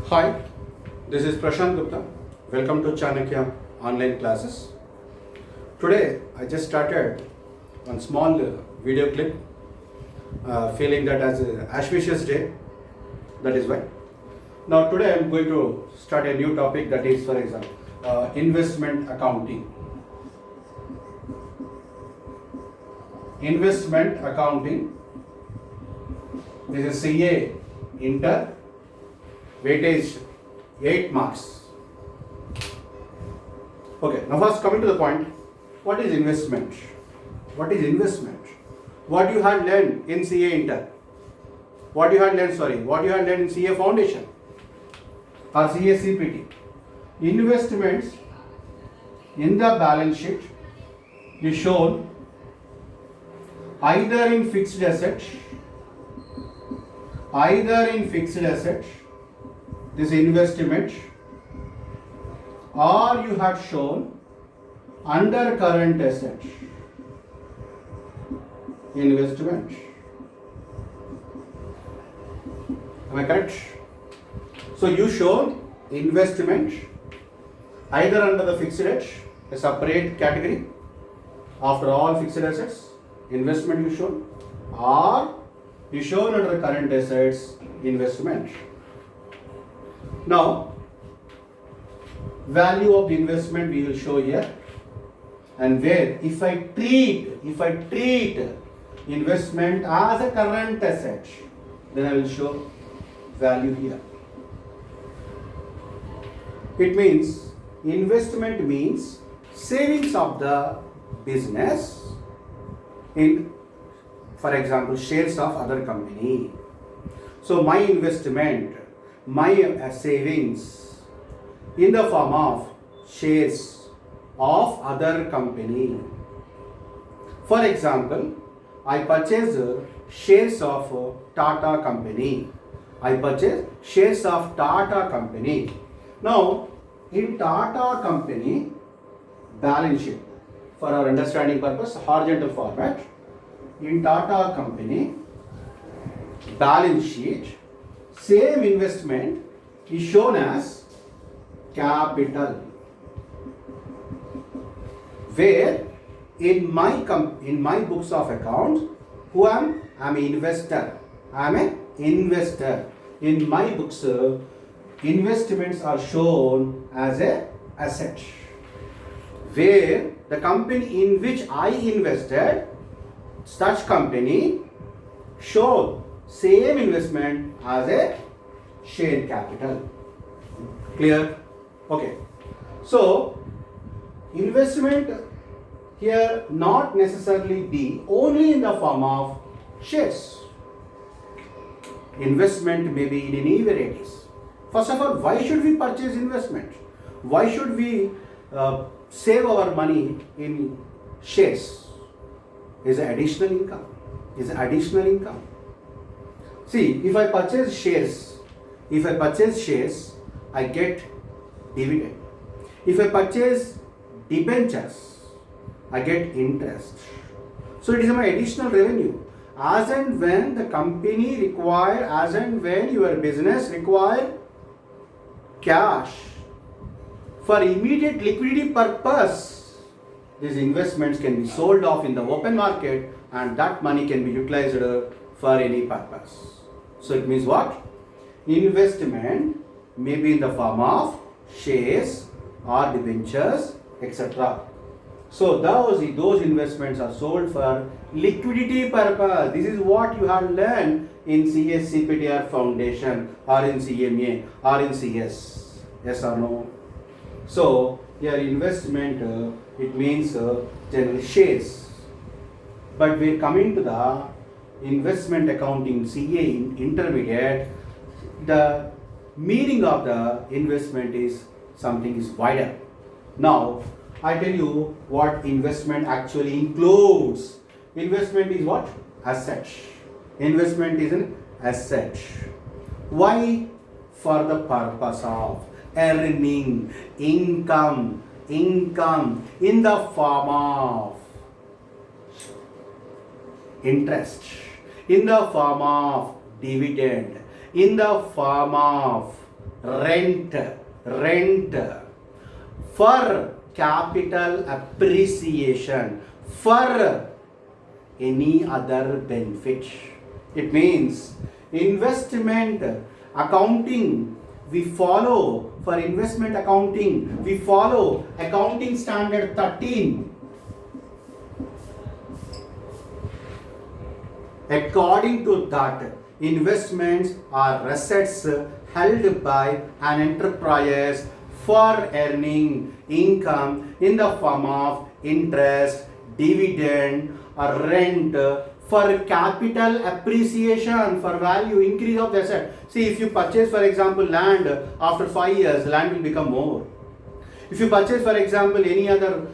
Hi, this is Prashant Gupta. Welcome to Chanakya online classes. Today I just started one small video clip, feeling that as an auspicious day. That is why. Now today I am going to start a new topic, that is, for example, investment accounting. Investment accounting. This is CA Inter. Weightage 8 marks. Okay, now first coming to the point, what is investment? What is investment? What you had learned in CA Inter? What you had learned in CA Foundation or CA CPT? Investments in the balance sheet is shown either in fixed assets, this investment, or you have shown under current assets, investment. Am I correct? So you show investment either under the fixed asset, a separate category after all fixed assets, investment you show, or you shown under the current assets, investment. Now, value of the investment we will show here, and where if I treat investment as a current asset, then I will show value here. It means investment means savings of the business in, for example, shares of other company. So my investment, my savings in the form of shares of other company. For example, I purchase shares of Tata company. Now, in Tata company balance sheet, for our understanding purpose, horizontal format, in Tata company balance sheet, same investment is shown as capital, where in my books of accounts, who am I? Am investor. In my books, investments are shown as a asset, where the company in which I invested, such company, show same investment as a share capital. Clear? Okay. So, investment here not necessarily be only in the form of shares. Investment may be in any varieties. First of all, why should we purchase investment? Why should we save our money in shares? Is additional income. See, if I purchase shares, I get dividend. If I purchase debentures, I get interest. So it is my additional revenue. As and when the company require, as and when your business require cash for immediate liquidity purpose, these investments can be sold off in the open market, and that money can be utilized for any purpose. So it means what? Investment may be in the form of shares or debentures, etc. So those investments are sold for liquidity purpose. This is what you have learned in CS, CPTR Foundation, or in CMA, or in CS. Yes or no? So here investment, it means generally shares. But we are coming to the investment accounting CA intermediate, the meaning of the investment is something is wider. Now, I tell you what investment actually includes. Investment is what? Asset. Investment is an asset. Why? For the purpose of earning income in the form of interest, in the form of dividend, in the form of rent, rent, for capital appreciation, for any other benefit. It means investment accounting, we follow, for investment accounting, we follow accounting standard 13. According to that, investments are assets held by an enterprise for earning income in the form of interest, dividend, or rent, for capital appreciation, for value increase of the asset. See, if you purchase, for example, land, after 5 years, land will become more. If you purchase, for example, any other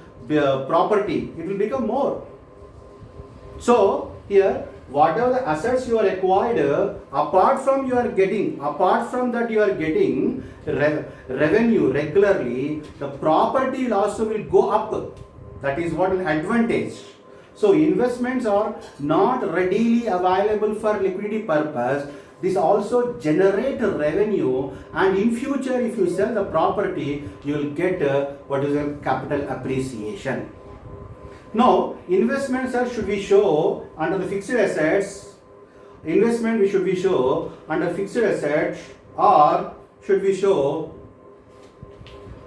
property, it will become more. So, here, whatever the assets you are acquired, apart from that you are getting revenue regularly, the property also will go up. That is what an advantage. So investments are not readily available for liquidity purpose. This also generate revenue, and in future if you sell the property, you will get what is a capital appreciation. Now, investments should we show under the fixed assets? Investment we should we show under fixed assets, or should we show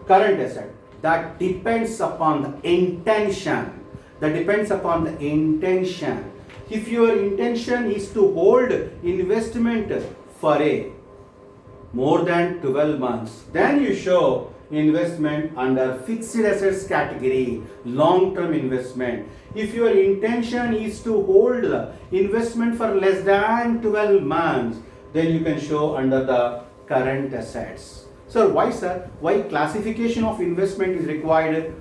current asset? That depends upon the intention. That depends upon the intention. If your intention is to hold investment for a more than 12 months, then you show investment under fixed assets category, long-term investment. If your intention is to hold the investment for less than 12 months, then you can show under the current assets. So why, sir? Why classification of investment is required?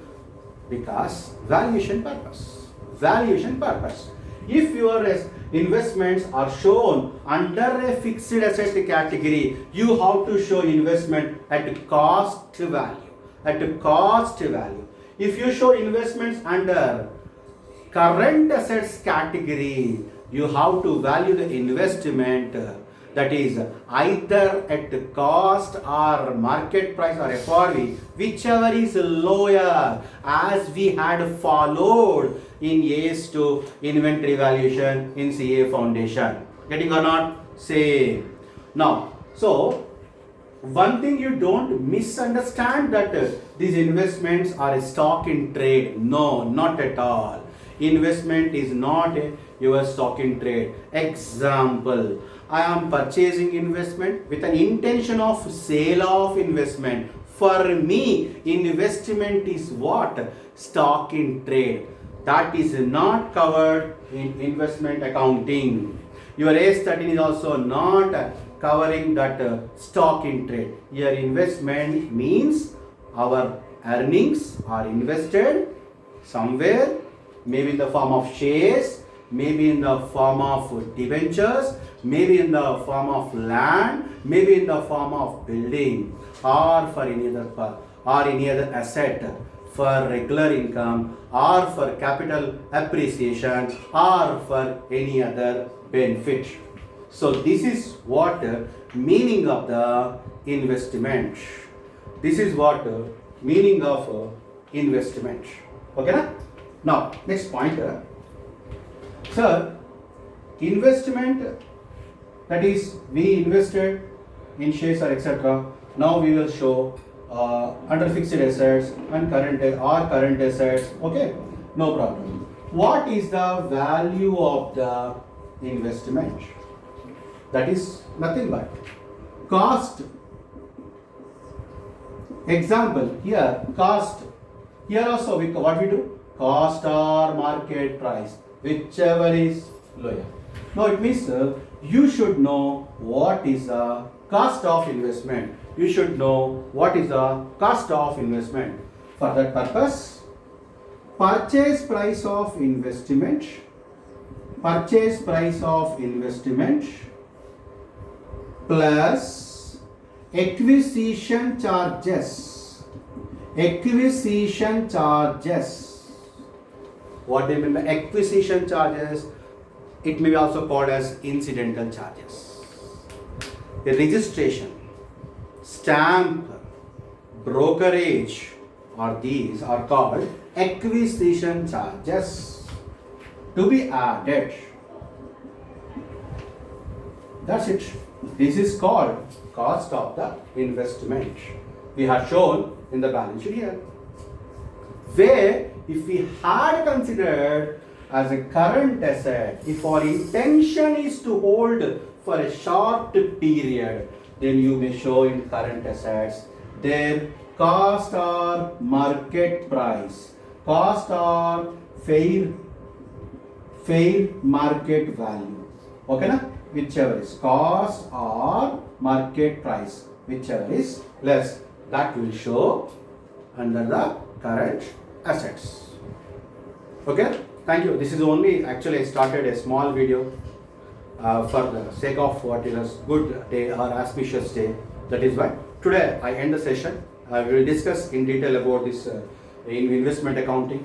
Because valuation purpose. Valuation purpose. If your investments are shown under a fixed asset category, you have to show investment at cost value. At cost value. If you show investments under current assets category, you have to value the investment, that is either at cost or market price or FRV, whichever is lower, as we had followed in AS2 inventory valuation in CA foundation. Getting or not? Say. Now, so one thing you don't misunderstand, that these investments are stock in trade. No, not at all. Investment is not your stock in trade. Example, I am purchasing investment with an intention of sale of investment. For me, investment is what? Stock in trade. That is not covered in investment accounting. Your AS13 is also not covering that stock in trade. Your investment means our earnings are invested somewhere, maybe in the form of shares, maybe in the form of debentures, maybe in the form of land, maybe in the form of building, or for any other asset, for regular income, or for capital appreciation, or for any other benefit. So this is what meaning of the investment. This is what meaning of investment. Okay na? Now next point, sir, investment, that is we invested in shares or etc. Now we will show under fixed assets and current assets. Okay, no problem. What is the value of the investment? That is nothing but cost. Example, here cost. Here also what we do? Cost or market price, whichever is lower. Now it means you should know what is the cost of investment. You should know what is the cost of investment. For that purpose, purchase price of investment, purchase price of investment plus acquisition charges. Acquisition charges. What do you mean by acquisition charges? It may be also called as incidental charges. The registration, stamp brokerage, or these are called acquisition charges to be added. That's it. This is called cost of the investment. We have shown in the balance sheet here. Where if we had considered as a current asset, if our intention is to hold for a short period, then you may show in current assets their cost or market price, cost or fair market value. Okay na? Whichever is cost or market price, whichever is less, that will show under the current assets. Okay, thank you. This is only actually I started a small video for the sake of what is a good day or auspicious day. That is why today I end the session. I will discuss in detail about this investment accounting,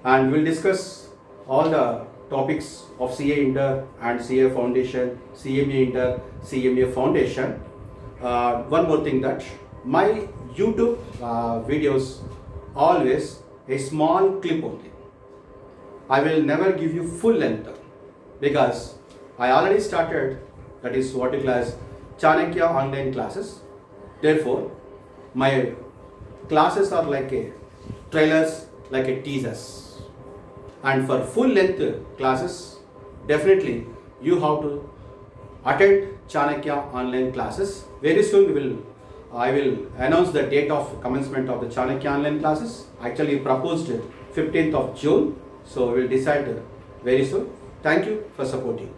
and we will discuss all the topics of CA Inter and CA Foundation, CMA Inter, CMA Foundation. One more thing, that my YouTube videos always a small clip only. I will never give you full length because I already started, that is what you call as Chanakya online classes. Therefore, my classes are like a trailers, like a teasers. And for full length classes, definitely you have to attend Chanakya online classes. Very soon I will announce the date of commencement of the Chanakya online classes. Actually proposed 15th of June. So we will decide very soon. Thank you for supporting.